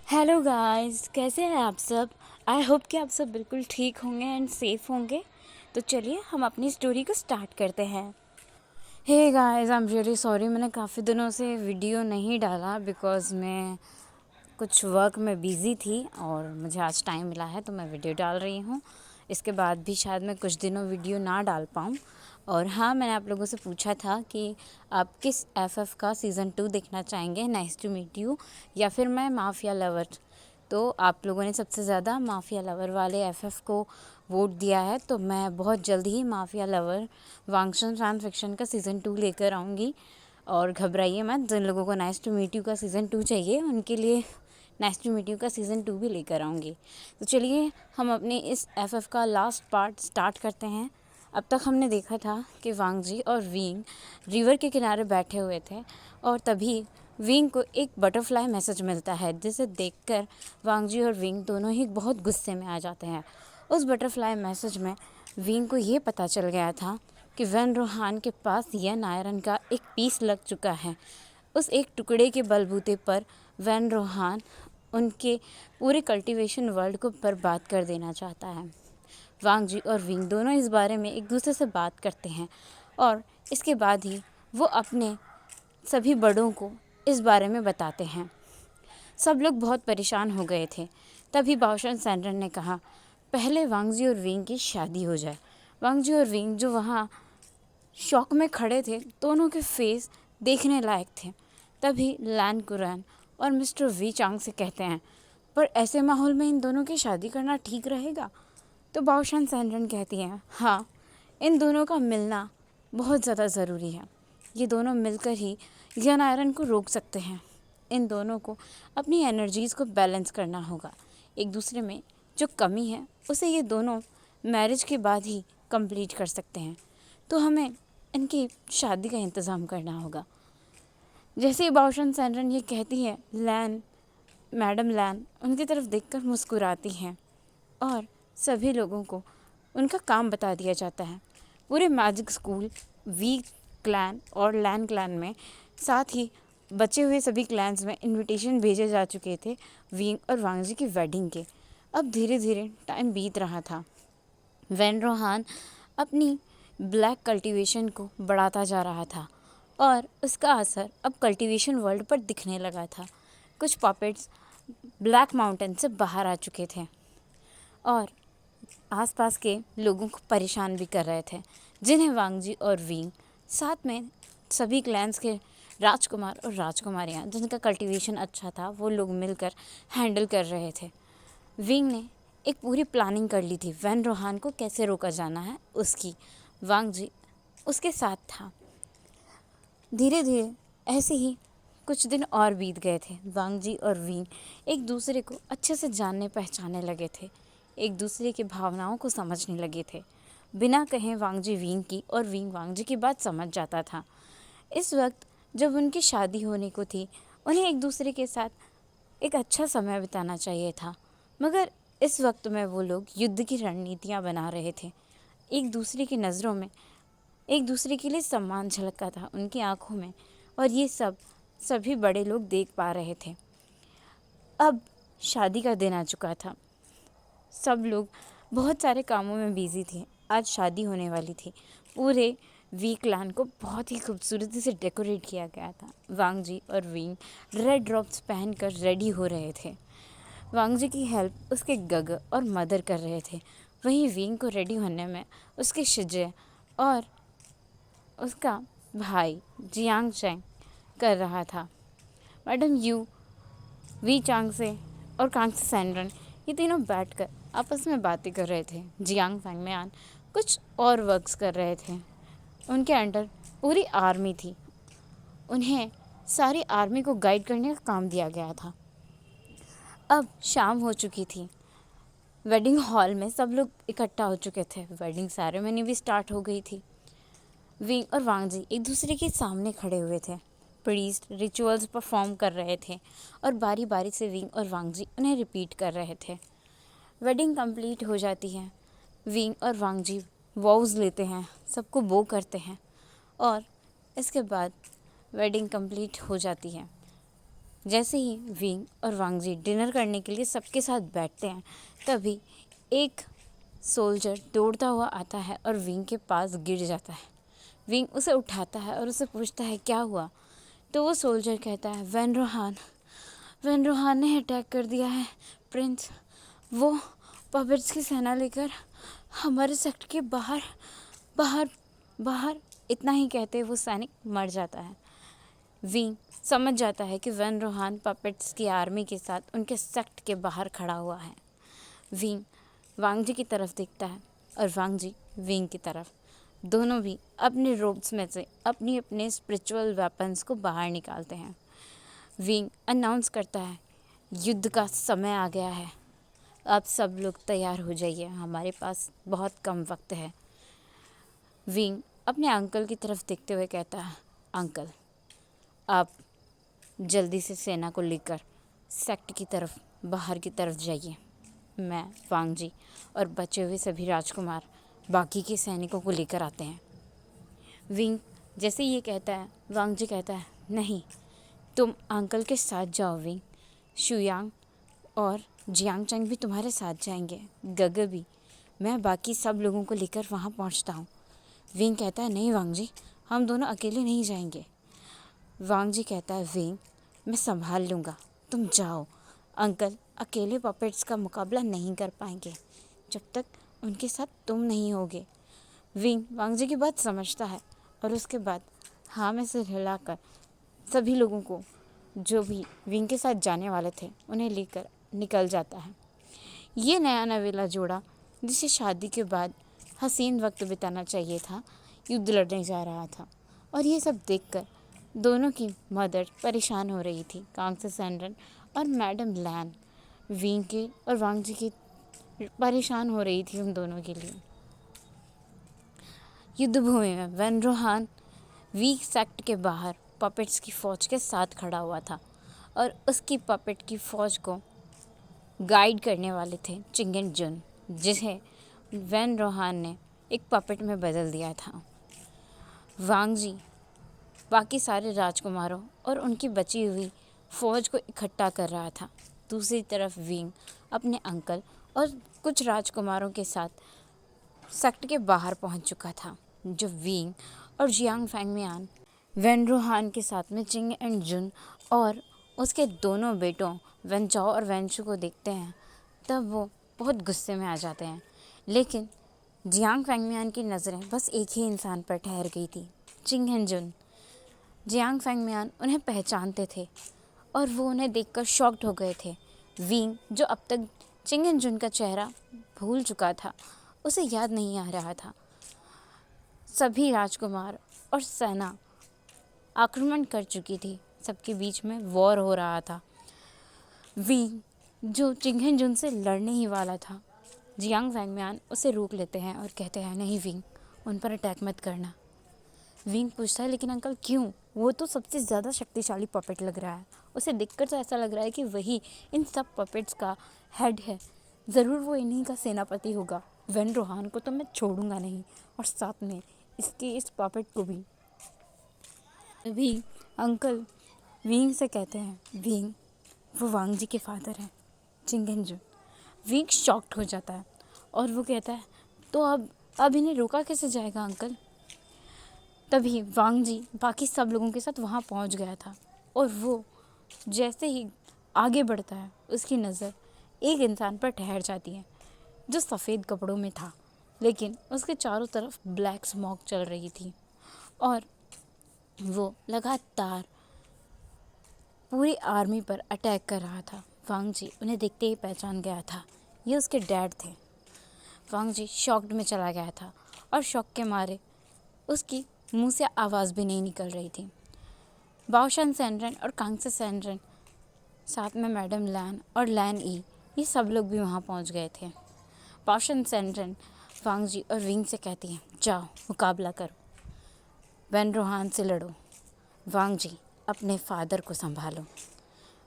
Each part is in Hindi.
हेलो गाइस, कैसे हैं आप सब। आई होप कि आप सब बिल्कुल ठीक होंगे एंड सेफ होंगे। तो चलिए हम अपनी स्टोरी को स्टार्ट करते हैं। Hey guys, I am really sorry, मैंने काफ़ी दिनों से वीडियो नहीं डाला बिकॉज़ मैं कुछ वर्क में बिज़ी थी और मुझे आज टाइम मिला है तो मैं वीडियो डाल रही हूँ। इसके बाद भी शायद मैं कुछ दिनों वीडियो ना डाल पाऊँ। और हाँ, मैंने आप लोगों से पूछा था कि आप किस एफएफ का सीज़न 2 देखना चाहेंगे, नाइस टू मीट यू या फिर मैं माफिया लवर। तो आप लोगों ने सबसे ज़्यादा माफिया लवर वाले एफएफ को वोट दिया है, तो मैं बहुत जल्द ही माफिया लवर वांगशन फैन फिक्शन का सीज़न 2 लेकर आऊँगी। और घबराइए मत, जिन लोगों को नाइस टू मीट यू का सीज़न 2 चाहिए उनके लिए नाइस टू मीट यू का सीज़न 2 भी लेकर आऊँगी। तो चलिए हम अपने इस एफएफ का लास्ट पार्ट स्टार्ट करते हैं। अब तक हमने देखा था कि वांग जी और विंग रिवर के किनारे बैठे हुए थे और तभी विंग को एक बटरफ्लाई मैसेज मिलता है, जिसे देखकर वांग जी और विंग दोनों ही बहुत गुस्से में आ जाते हैं। उस बटरफ्लाई मैसेज में विंग को ये पता चल गया था कि वैन रोहान के पास यन आयरन का एक पीस लग चुका है। उस एक टुकड़े के बलबूते पर वैन रोहान उनके पूरे कल्टीवेशन वर्ल्ड को बर्बाद कर देना चाहता है। वांग जी और विंग दोनों इस बारे में एक दूसरे से बात करते हैं और इसके बाद ही वो अपने सभी बड़ों को इस बारे में बताते हैं। सब लोग बहुत परेशान हो गए थे। तभी बाओशन सैंडर ने कहा, पहले वांग जी और विंग की शादी हो जाए। वांग जी और विंग जो वहाँ शॉक में खड़े थे, दोनों के फेस देखने लायक थे। तभी लैन कुरैन और मिस्टर वी चांग से कहते हैं, पर ऐसे माहौल में इन दोनों की शादी करना ठीक रहेगा। तो बाओशन सैंडरन कहती हैं, हाँ, इन दोनों का मिलना बहुत ज़्यादा ज़रूरी है। ये दोनों मिलकर ही यन आयरन को रोक सकते हैं। इन दोनों को अपनी एनर्जीज़ को बैलेंस करना होगा। एक दूसरे में जो कमी है उसे ये दोनों मैरिज के बाद ही कंप्लीट कर सकते हैं। तो हमें इनकी शादी का इंतज़ाम करना होगा। जैसे ही बाओशन सैंडरन ये कहती है, मैडम लैन उनकी तरफ देखकर मुस्कुराती हैं और सभी लोगों को उनका काम बता दिया जाता है। पूरे मैजिक स्कूल, वी क्लैन और लैन क्लैन में, साथ ही बचे हुए सभी क्लैन्स में इनविटेशन भेजे जा चुके थे विंग और वांग जी की वेडिंग के। अब धीरे धीरे टाइम बीत रहा था। वैन रोहान अपनी ब्लैक कल्टीवेशन को बढ़ाता जा रहा था और उसका असर अब कल्टीवेशन वर्ल्ड पर दिखने लगा था। कुछ पॉपेट्स ब्लैक माउंटेन से बाहर आ चुके थे और आसपास के लोगों को परेशान भी कर रहे थे, जिन्हें वांग जी और विंग साथ में सभी क्लैंस के राजकुमार और राजकुमारियां जिनका कल्टीवेशन अच्छा था वो लोग मिलकर हैंडल कर रहे थे। विंग ने एक पूरी प्लानिंग कर ली थी वैन रोहान को कैसे रोका जाना है उसकी। वांग जी उसके साथ था। धीरे धीरे ऐसे ही कुछ दिन और बीत गए थे। वांग जी और विंग एक दूसरे को अच्छे से जानने पहचानने लगे थे, एक दूसरे की भावनाओं को समझने लगे थे। बिना कहे वांग जी विंग की और विंग वांग जी की बात समझ जाता था। इस वक्त जब उनकी शादी होने को थी, उन्हें एक दूसरे के साथ एक अच्छा समय बिताना चाहिए था, मगर इस वक्त में वो लोग युद्ध की रणनीतियाँ बना रहे थे। एक दूसरे की नज़रों में एक दूसरे के लिए सम्मान झलकता था उनकी आंखों में, और ये सब सभी बड़े लोग देख पा रहे थे। अब शादी का दिन आ चुका था। सब लोग बहुत सारे कामों में बिजी थे। आज शादी होने वाली थी। पूरे वी क्लान को बहुत ही खूबसूरती से डेकोरेट किया गया था। वांग जी और विंग रेड ड्रॉप्स पहनकर रेडी हो रहे थे। वांग जी की हेल्प उसके गग और मदर कर रहे थे। वहीं विंग को रेडी होने में उसके शिजे और उसका भाई जियांग चैंग कर रहा था। मैडम यू, वी चांग से और कांग से सैंडरन ये तीनों बैठकर आपस में बातें कर रहे थे। जियांग फैंगमयान कुछ और वर्क्स कर रहे थे। उनके अंडर पूरी आर्मी थी। उन्हें सारी आर्मी को गाइड करने का काम दिया गया था। अब शाम हो चुकी थी। वेडिंग हॉल में सब लोग इकट्ठा हो चुके थे। वेडिंग सेरेमनी भी स्टार्ट हो गई थी। विंग और वांग जी एक दूसरे के सामने खड़े हुए थे। प्रीस्ट रिचुअल्स परफॉर्म कर रहे थे और बारी बारी से विंग और वांग जी उन्हें रिपीट कर रहे थे। वेडिंग कंप्लीट हो जाती है। विंग और वांग जी वॉव्स लेते हैं, सबको बो करते हैं और इसके बाद वेडिंग कंप्लीट हो जाती है। जैसे ही विंग और वांगजी डिनर करने के लिए सबके साथ बैठते हैं, तभी एक सोल्जर दौड़ता हुआ आता है और विंग के पास गिर जाता है। विंग उसे उठाता है और उसे पूछता है क्या हुआ। तो वो सोल्जर कहता है वैन रोहान ने अटैक कर दिया है प्रिंस। वो पपेट्स की सेना लेकर हमारे सेक्ट के बाहर बाहर बाहर। इतना ही कहते वो सैनिक मर जाता है। विंग समझ जाता है कि वैन रोहान पपेट्स की आर्मी के साथ उनके सेक्ट के बाहर खड़ा हुआ है। विंग वांगजी की तरफ देखता है और वांगजी विंग की तरफ। दोनों भी अपने रोब्स में से अपनी अपने स्पिरिचुअल वेपन्स को बाहर निकालते हैं। विंग अनाउंस करता है युद्ध का समय आ गया है, आप सब लोग तैयार हो जाइए, हमारे पास बहुत कम वक्त है। विंग अपने अंकल की तरफ देखते हुए कहता है अंकल, आप जल्दी से सेना को लेकर सेक्ट की तरफ बाहर की तरफ जाइए। मैं वांगजी और बचे हुए सभी राजकुमार बाकी के सैनिकों को लेकर आते हैं। विंग जैसे ये कहता है, वांगजी कहता है नहीं, तुम अंकल के साथ जाओ विंग। शुयांग और जियांग चंग भी तुम्हारे साथ जाएंगे, गगे भी। मैं बाकी सब लोगों को लेकर वहाँ पहुँचता हूँ। विंग कहता है नहीं वांगजी, हम दोनों अकेले नहीं जाएंगे। वांगजी कहता है विंग, मैं संभाल लूँगा, तुम जाओ। अंकल अकेले पपेट्स का मुकाबला नहीं कर पाएंगे जब तक उनके साथ तुम नहीं होगे। विंग वांगजी की बात समझता है और उसके बाद हाँ में सिर हिलाकर सभी लोगों को जो भी विंग के साथ जाने वाले थे उन्हें लेकर निकल जाता है। ये नया नवेला जोड़ा जिसे शादी के बाद हसीन वक्त बिताना चाहिए था, युद्ध लड़ने जा रहा था। और ये सब देखकर दोनों की मदर परेशान हो रही थी, कांग्से सैंडरन और मैडम लैन। विंग के और वांगजी की परेशान हो रही थी उन दोनों के लिए। युद्ध भूमि में वैन रोहान वीक सेक्ट के बाहर पपेट्स की फ़ौज के साथ खड़ा हुआ था और उसकी पपेट की फ़ौज को गाइड करने वाले थे चिंगेन जुन, जिसे वैन रोहान ने एक पपेट में बदल दिया था। वांगजी बाकी सारे राजकुमारों और उनकी बची हुई फ़ौज को इकट्ठा कर रहा था। दूसरी तरफ विंग अपने अंकल और कुछ राजकुमारों के साथ सेक्ट के बाहर पहुंच चुका था। जो विंग और जियांग फैंगमियान वैन रोहान के साथ में चिंग एंड जुन और उसके दोनों बेटों वैन चाओ और वैन शू को देखते हैं, तब वो बहुत गुस्से में आ जाते हैं। लेकिन जियांग फैंगमियान की नज़रें बस एक ही इंसान पर ठहर गई थी, चिंग एंड जुन। जियांग फैंगमियान उन्हें पहचानते थे और वो उन्हें देखकर शॉक्ड हो गए थे। विंग जो अब तक चिंग एंड जुन का चेहरा भूल चुका था, उसे याद नहीं आ रहा था। सभी राजकुमार और सेना आक्रमण कर चुकी थी, सबके बीच में वॉर हो रहा था। विंग जो चिंग एंड जुन से लड़ने ही वाला था, जियांग फैंगमियान उसे रोक लेते हैं और कहते हैं नहीं विंग, उन पर अटैक मत करना। विंग पूछता है लेकिन अंकल क्यों? वो तो सबसे ज़्यादा शक्तिशाली पपेट लग रहा है, उसे देखकर तो ऐसा लग रहा है कि वही इन सब पपेट्स का हेड है, ज़रूर वो इन्हीं का सेनापति होगा। वैन रोहान को तो मैं छोड़ूंगा नहीं, और साथ में इसके इस पपेट को भी। अभी अंकल विंग से कहते हैं विंग, वो वांगजी के फादर हैं, चिंग एंड जुन। विंग शॉक्ड हो जाता है और वो कहता है तो अब इन्हें रोका कैसे जाएगा अंकल? तभी वांगजी बाकी सब लोगों के साथ वहाँ पहुँच गया था और वो जैसे ही आगे बढ़ता है उसकी नज़र एक इंसान पर ठहर जाती है जो सफ़ेद कपड़ों में था, लेकिन उसके चारों तरफ ब्लैक स्मोक चल रही थी और वो लगातार पूरी आर्मी पर अटैक कर रहा था। वांगजी उन्हें देखते ही पहचान गया था, ये उसके डैड थे। वांगजी शॉक्ड में चला गया था और शॉक के मारे उसकी मुंह से आवाज़ भी नहीं निकल रही थी। बाओशन सैंड्रन और कांग्से सैंड्रन, साथ में मैडम लैन और लैन ई, ये सब लोग भी वहाँ पहुँच गए थे। बाओशन सैंड्रन वांगजी और विंग से कहती हैं जाओ मुकाबला करो, वैन रोहान से लड़ो। वांगजी अपने फादर को संभालो।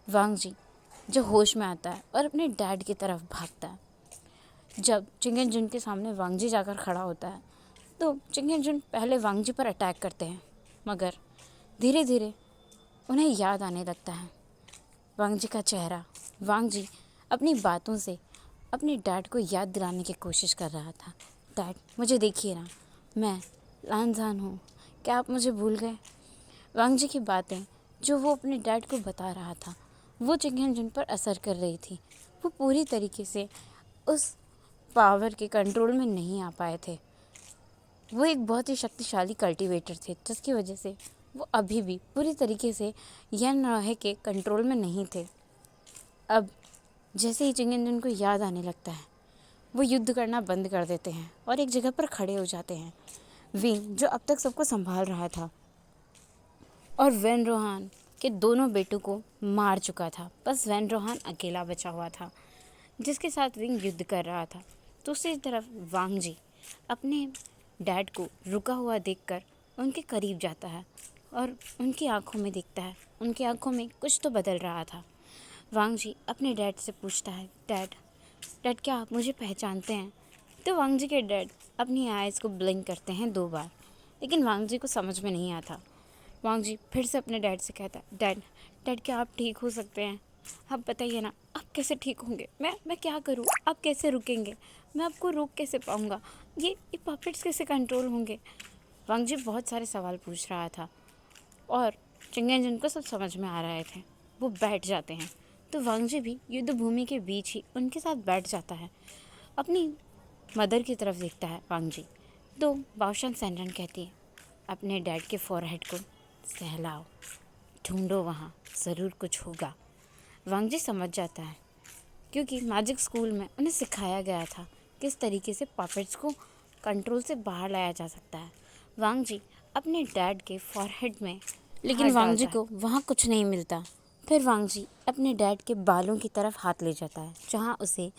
वांगजी जो होश में आता है और अपने डैड की तरफ भागता है। जब चिंग एंड जुन के सामने वांगजी जाकर खड़ा होता है तो चिंग एंड जुन पहले वांगजी पर अटैक करते हैं, मगर धीरे धीरे उन्हें याद आने लगता है वांग जी का चेहरा। वांग जी अपनी बातों से अपने डैड को याद दिलाने की कोशिश कर रहा था। डैड, मुझे देखिए ना, मैं लानजान हूँ, क्या आप मुझे भूल गए? वांग जी की बातें जो वो अपने डैड को बता रहा था, वो चिंगेन जिन पर असर कर रही थी। वो पूरी तरीके से उस पावर के कंट्रोल में नहीं आ पाए थे। वो एक बहुत ही शक्तिशाली कल्टीवेटर थे, जिसकी वजह से वो अभी भी पूरी तरीके से यन रहे के कंट्रोल में नहीं थे। अब जैसे ही चिंगेन जिन को याद आने लगता है, वो युद्ध करना बंद कर देते हैं और एक जगह पर खड़े हो जाते हैं। विंग, जो अब तक सबको संभाल रहा था और वैन रोहान के दोनों बेटों को मार चुका था, बस वैन रोहान अकेला बचा हुआ था जिसके साथ विंग युद्ध कर रहा था। दूसरी तरफ वांग जी अपने डैड को रुका हुआ देखकर उनके करीब जाता है और उनकी आंखों में देखता है। उनकी आंखों में कुछ तो बदल रहा था। वांग जी अपने डैड से पूछता है, डैड, डैड क्या आप मुझे पहचानते हैं? तो वांग जी के डैड अपनी आइज़ को ब्लिंक करते हैं 2 बार, लेकिन वांग जी को समझ में नहीं आता। वांग जी फिर से अपने डैड से कहता है, डैड, डैड क्या आप ठीक हो सकते हैं? आप बताइए ना, आप कैसे ठीक होंगे? मैं क्या करूँ? आप कैसे रुकेंगे? मैं आपको रोक कैसे पाऊँगा? ये पपेट्स कैसे कंट्रोल होंगे? वांग जी बहुत सारे सवाल पूछ रहा था और चिंगेन जिनको सब समझ में आ रहे थे। वो बैठ जाते हैं, तो वांग जी भी युद्ध भूमि के बीच ही उनके साथ बैठ जाता है। अपनी मदर की तरफ देखता है वांग जी। तो बाओशन सैंडन कहती है, अपने डैड के फॉरहेड को सहलाओ, ढूंढो, वहाँ ज़रूर कुछ होगा। वांग जी समझ जाता है, क्योंकि मैजिक स्कूल में उन्हें सिखाया गया था किस तरीके से पपेट्स को कंट्रोल से बाहर लाया जा सकता है। वांग जी अपने डैड के फॉरहेड में, लेकिन वांग जी को वहाँ कुछ नहीं मिलता। फिर वांग जी अपने डैड के बालों की तरफ हाथ ले जाता है, जहाँ उसे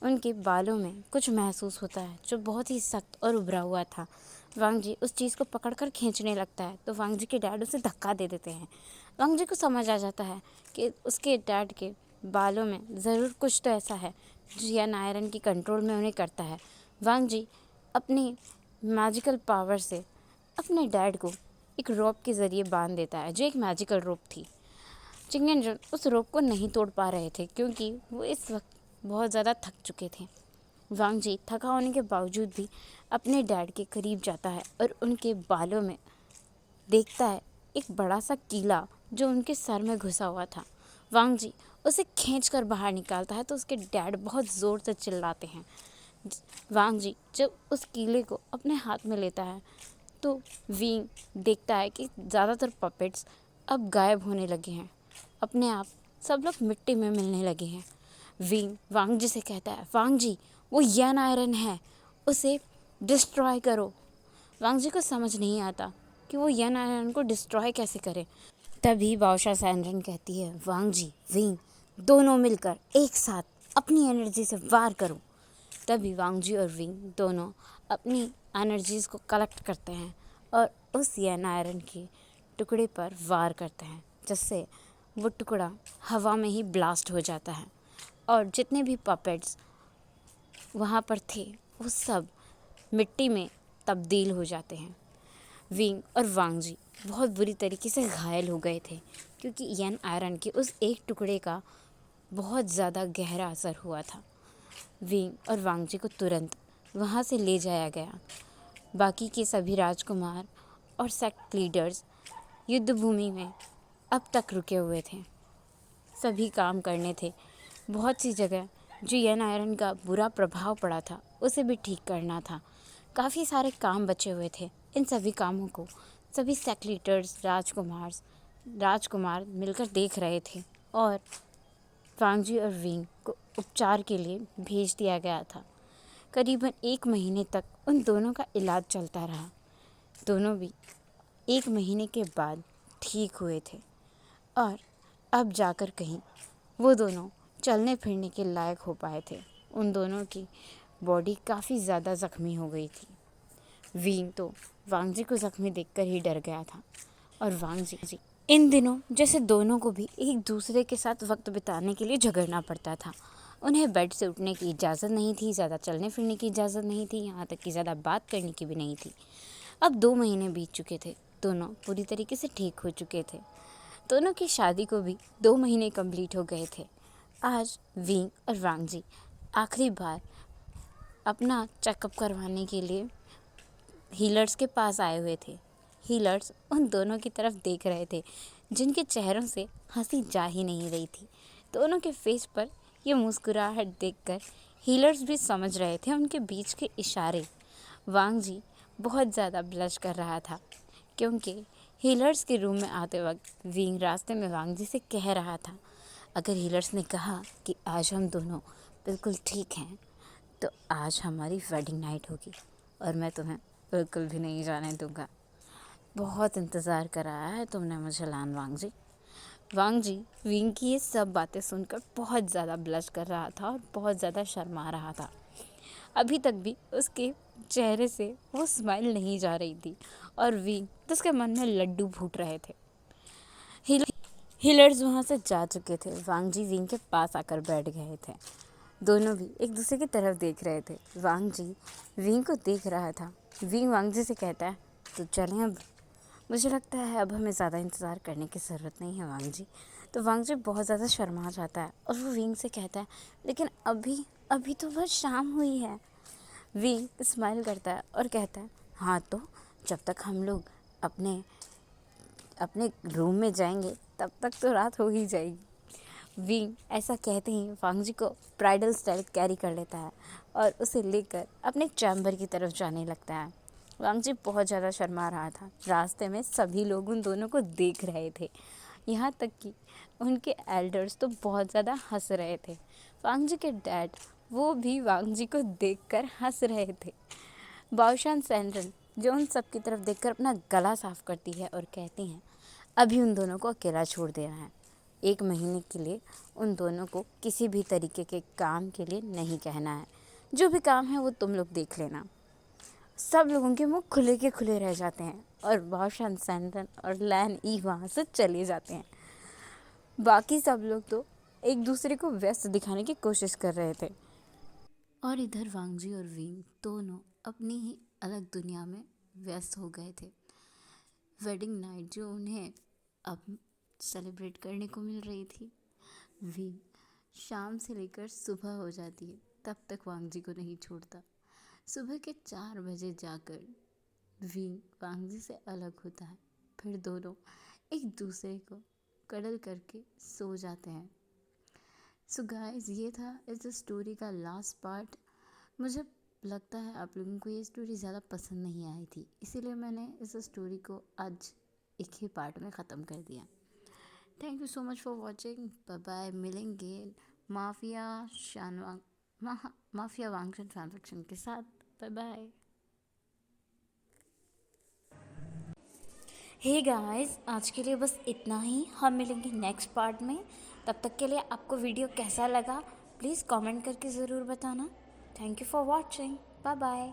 उनके बालों में कुछ महसूस होता है जो बहुत ही सख्त और उभरा हुआ था। वांग जी उस चीज़ को पकड़कर खींचने लगता है, तो वांग जी के डैड उसे धक्का दे देते हैं। वांग जी को समझ आ जाता है कि उसके डैड के बालों में ज़रूर कुछ तो ऐसा है जो यन आयरन की कंट्रोल में उन्हें करता है। वांग जी अपनी मैजिकल पावर से अपने डैड को एक रोप के ज़रिए बांध देता है, जो एक मैजिकल रोप थी। चिंगेन जन उस रोप को नहीं तोड़ पा रहे थे, क्योंकि वो इस वक्त बहुत ज़्यादा थक चुके थे। वांग जी थका होने के बावजूद भी अपने डैड के करीब जाता है और उनके बालों में देखता है एक बड़ा सा कीला जो उनके सर में घुसा हुआ था। वांग जी उसे खींचकर बाहर निकालता है, तो उसके डैड बहुत ज़ोर से चिल्लाते हैं। वांग जी जब उस कीले को अपने हाथ में लेता है, तो विंग देखता है कि ज़्यादातर पपेट्स अब गायब होने लगे हैं। अपने आप सब लोग मिट्टी में मिलने लगे हैं। विंग वांग जी से कहता है, वांग जी, वो यन आयरन है, उसे डिस्ट्रॉय करो। वांग जी को समझ नहीं आता कि वो यन आयरन को डिस्ट्रॉय कैसे करें। तभी बाओशा सैंडन कहती है, वांग जी, विंग, दोनों मिलकर एक साथ अपनी एनर्जी से वार करो। तभी वांग जी और विंग दोनों अपनी एनर्जीज को कलेक्ट करते हैं और उस यन आयरन के टुकड़े पर वार करते हैं, जिससे वो टुकड़ा हवा में ही ब्लास्ट हो जाता है और जितने भी पपेट्स वहाँ पर थे वो सब मिट्टी में तब्दील हो जाते हैं। विंग और वांग जी बहुत बुरी तरीके से घायल हो गए थे, क्योंकि यन आयरन के उस एक टुकड़े का बहुत ज़्यादा गहरा असर हुआ था। विंग और वांग जी को तुरंत वहाँ से ले जाया गया। बाकी के सभी राजकुमार और सेक्ट लीडर्स युद्ध भूमि में अब तक रुके हुए थे। सभी काम करने थे। बहुत सी जगह जो यन आयरन का बुरा प्रभाव पड़ा था उसे भी ठीक करना था। काफ़ी सारे काम बचे हुए थे। इन सभी कामों को सभी सेक्ट लीडर्स, राजकुमार मिलकर देख रहे थे और वांग जी और विंग को उपचार के लिए भेज दिया गया था। करीबन 1 महीने तक उन दोनों का इलाज चलता रहा। दोनों भी 1 महीने के बाद ठीक हुए थे और अब जाकर कहीं वो दोनों चलने फिरने के लायक हो पाए थे। उन दोनों की बॉडी काफ़ी ज़्यादा ज़ख्मी हो गई थी। विंग तो वांग जी को ज़ख्मी देखकर ही डर गया था और वांग जी इन दिनों जैसे दोनों को भी एक दूसरे के साथ वक्त बिताने के लिए झगड़ना पड़ता था। उन्हें बेड से उठने की इजाज़त नहीं थी, ज़्यादा चलने फिरने की इजाज़त नहीं थी, यहाँ तक कि ज़्यादा बात करने की भी नहीं थी। अब 2 महीने बीत चुके थे। दोनों पूरी तरीके से ठीक हो चुके थे। दोनों की शादी को भी 2 महीने कंप्लीट हो गए थे। आज विंग और वांग जी आखिरी बार अपना चेकअप करवाने के लिए हीलर्स के पास आए हुए थे। हीलर्स उन दोनों की तरफ देख रहे थे, जिनके चेहरों से हंसी जा ही नहीं रही थी। दोनों के फेस पर ये मुस्कुराहट देखकर हीलर्स भी समझ रहे थे उनके बीच के इशारे। वांग जी बहुत ज़्यादा ब्लश कर रहा था, क्योंकि हीलर्स के रूम में आते वक्त विंग रास्ते में वांग जी से कह रहा था, अगर हीलर्स ने कहा कि आज हम दोनों बिल्कुल ठीक हैं तो आज हमारी वेडिंग नाइट होगी और मैं तुम्हें बिल्कुल भी नहीं जाने दूंगा। बहुत इंतज़ार कराया है तुमने मुझे लान वांग जी। वांग जी विंग की ये सब बातें सुनकर बहुत ज़्यादा ब्लश कर रहा था और बहुत ज़्यादा शर्मा रहा था। अभी तक भी उसके चेहरे से वो स्माइल नहीं जा रही थी और विंग तो उसके मन में लड्डू फूट रहे थे। हीलर्स वहाँ से जा चुके थे। वांग जी विंग के पास आकर बैठ गए थे। दोनों भी एक दूसरे की तरफ देख रहे थे। वांग जी विंग को देख रहा था। विंग वांग जी से कहता है, तो चलें अब, मुझे लगता है अब हमें ज़्यादा इंतज़ार करने की ज़रूरत नहीं है वांग जी। तो वांग जी बहुत ज़्यादा शर्मा जाता है और वो विंग से कहता है, लेकिन अभी अभी तो बस शाम हुई है। विंग स्माइल करता है और कहता है, हाँ तो जब तक हम लोग अपने अपने रूम में जाएंगे तब तक तो रात हो ही जाएगी। विंग ऐसा कहते ही वांग जी को ब्राइडल स्टाइल कैरी कर लेता है और उसे लेकर अपने चैम्बर की तरफ जाने लगता है। वांग जी बहुत ज़्यादा शर्मा रहा था। रास्ते में सभी लोग उन दोनों को देख रहे थे, यहाँ तक कि उनके एल्डर्स तो बहुत ज़्यादा हंस रहे थे। वांग जी के डैड वो भी वांग जी को देखकर हंस रहे थे। बाओशान सैनरन जो उन सब की तरफ देखकर अपना गला साफ करती है और कहती हैं, अभी उन दोनों को अकेला छोड़ देना है। 1 महीने के लिए उन दोनों को किसी भी तरीके के काम के लिए नहीं कहना है। जो भी काम है वो तुम लोग देख लेना। सब लोगों के मुंह खुले के खुले रह जाते हैं और बाओशान सैनरन और लैन ई वहाँ से चले जाते हैं। बाकी सब लोग तो एक दूसरे को व्यस्त दिखाने की कोशिश कर रहे थे और इधर वांग जी और विंग दोनों अपनी ही अलग दुनिया में व्यस्त हो गए थे। वेडिंग नाइट जो उन्हें अब सेलिब्रेट करने को मिल रही थी, विंग शाम से लेकर सुबह हो जाती है तब तक वांग जी को नहीं छोड़ता। सुबह के 4 बजे जाकर विंग वांग जी से अलग होता है। फिर दोनों एक दूसरे को कडल करके सो जाते हैं। सो गाइस, ये था इस स्टोरी का लास्ट पार्ट। मुझे लगता है आप लोगों को ये स्टोरी ज़्यादा पसंद नहीं आई थी, इसीलिए मैंने इस स्टोरी को आज एक ही पार्ट में ख़त्म कर दिया। Thank you so much for watching. Bye bye. मिलेंगे माफिया वांगशन ट्रांजैक्शन के साथ। Bye bye. हे गाइस, आज के लिए बस इतना ही। हम मिलेंगे नेक्स्ट पार्ट में। तब तक के लिए आपको वीडियो कैसा लगा प्लीज़ कमेंट करके ज़रूर बताना। Thank you for watching. Bye bye.